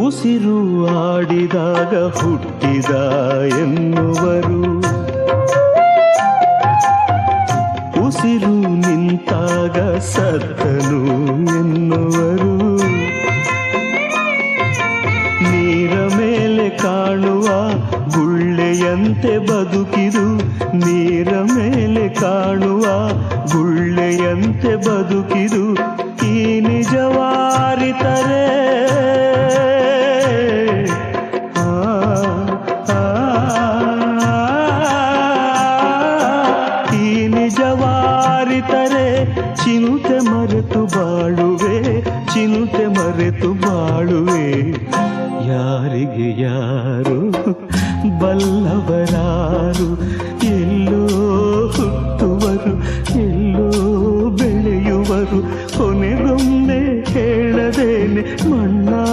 ಉಸಿರು ಆಡಿದಾಗ ಹುಟ್ಟಿದ ಎನ್ನುವರು, ಉಸಿರು ನಿಂತಾಗ ಸತ್ತನು ಎನ್ನುವರು. ನೀರ ಮೇಲೆ ಕಾಣುವ ಗುಳ್ಳೆಯಂತೆ ಬದುಕಿದು, ನೀರ ಮೇಲೆ ಕಾಣುವ ಗುಳ್ಳೆಯಂತೆ ಬದುಕಿದು. ಈ ನಿಜವಾರಿತರೆ ಈ ನಿಜವಾರಿತರೆ ಚಿಂತೆ ಮರೆತು ಬಾಳುವೆ, ಚಿಂತೆ ಮರೆತು ಬಾಳುವೆ. ಯಾರಿಗೆ ಯಾರು ಬಲ್ಲವರಾರು, ಎಲ್ಲೋ ಹುಟ್ಟುವರು ಎಲ್ಲೋ ಬೆಳೆಯುವರು, ಕೊನೆಗೊಮ್ಮೆ ಹೇಳದೇನೆ